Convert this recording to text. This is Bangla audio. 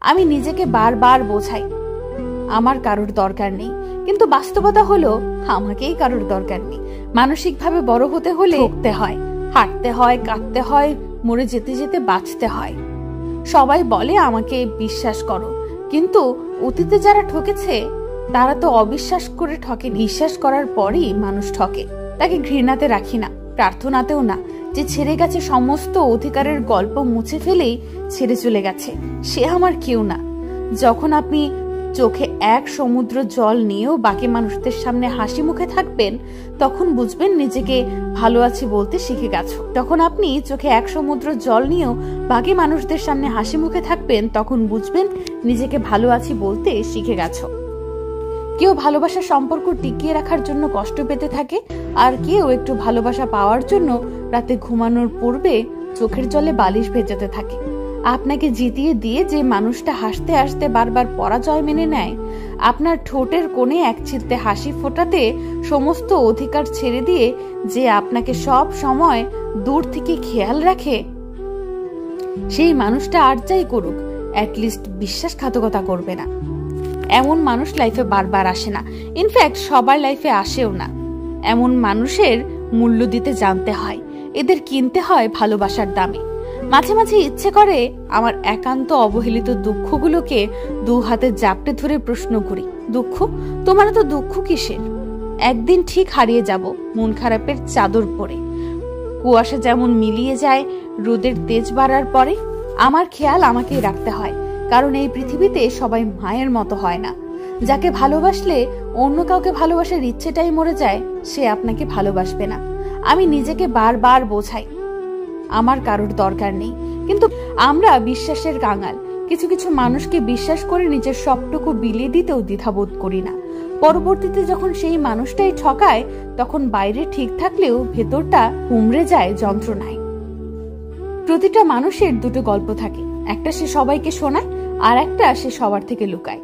আমি নিজেকে বারবার বোঝাই আমার কারোর দরকার নেই, কিন্তু বাস্তবতা হলো আমাকেই কারোর দরকার নেই। মানসিকভাবে বড় হতে হলে ঠকতে হয়, হাঁটতে হয়, কাঁদতে হয়, মরে যেতে যেতে বাঁচতে হয়। সবাই বলে আমাকে বিশ্বাস করো, কিন্তু অতীতে যারা ঠকেছে তারা তো অবিশ্বাস করে ঠকে। বিশ্বাস করার পরই মানুষ ঠকে। তাকে ঘৃণাতে রাখি না, প্রার্থনাতেও না। যে ছেড়ে গেছে সমস্ত অধিকারের গল্প মুছে ফেলেই ছেড়ে চলে গেছে, সে আমার কেউ না। যখন আপনি চোখে এক সমুদ্র জল নিয়েও বাকি মানুষদের সামনে হাসি মুখে থাকবেন, তখন বুঝবেন নিজেকে ভালো আছি বলতে শিখে গেছো। তখন আপনি চোখে এক সমুদ্র জল নিয়েও বাকি মানুষদের সামনে হাসি মুখে থাকবেন, তখন বুঝবেন নিজেকে ভালো আছি বলতে শিখে গেছো। কেউ ভালোবাসার সম্পর্ক টিকিয়ে রাখার জন্য কষ্ট পেতে থাকে, আর কেউ একটু ভালোবাসা পাওয়ার জন্য রাতে ঘুমানোর পূর্বে চোখের জলে বালিশ ভেজাতে থাকে। আপনাকে জিতিয়ে দিয়ে যে মানুষটা হাসতে হাসতে বারবার পরাজয় মেনে নেয়, আপনার ঠোঁটের কোণে এক চিলতে হাসি ফোটাতে সমস্ত অধিকার ছেড়ে দিয়ে যে আপনাকে সব সময় দূর থেকে খেয়াল রাখে, সেই মানুষটা আর যাই করুক অ্যাটলিস্ট বিশ্বাসঘাতকতা করবে না। এমন মানুষ লাইফে বারবার আসে না, ইনফ্যাক্ট সবার লাইফে আসেও না। এমন মানুষের মূল্য দিতে জানতে হয়, এদের কিনতে হয় ভালোবাসার দামে। মাঝে মাঝে ইচ্ছে করে আমার একান্ত অবহেলিত দুঃখগুলোকে দু হাতে জাপটে ধরে প্রশ্ন করি, দুঃখ তোমার তো দুঃখ কিসের? একদিন ঠিক হারিয়ে যাব মন খারাপের চাদর পরে। কুয়াশা যেমন মিলিয়ে যায় রোদের তেজ বাড়ার পরে, আমার খেয়াল আমাকেই রাখতে হয়, কারণ এই পৃথিবীতে সবাই মায়ের মতো হয় না। যাকে ভালোবাসলে অন্য কাউকে ভালোবাসার ইচ্ছেটাই মরে যায়, সে আপনাকে ভালোবাসবে না। আমি নিজেকে বারবার বোঝাই আমার কারোর দরকার নেই, কিন্তু আমরা বিশ্বাসের কাঙাল। কিছু কিছু মানুষকে বিশ্বাস করে নিজের সবটুকু বিলিয়ে দিতেও দ্বিধাবোধ করি না। পরবর্তীতে যখন সেই মানুষটাই ঠকায়, তখন বাইরে ঠিক থাকলেও ভেতরটা হুমড়ে যায় যন্ত্রণায়। প্রতিটা মানুষের দুটো গল্প থাকে, একটা সে সবাইকে শোনায়, আর একটা সে সবার থেকে লুকায়।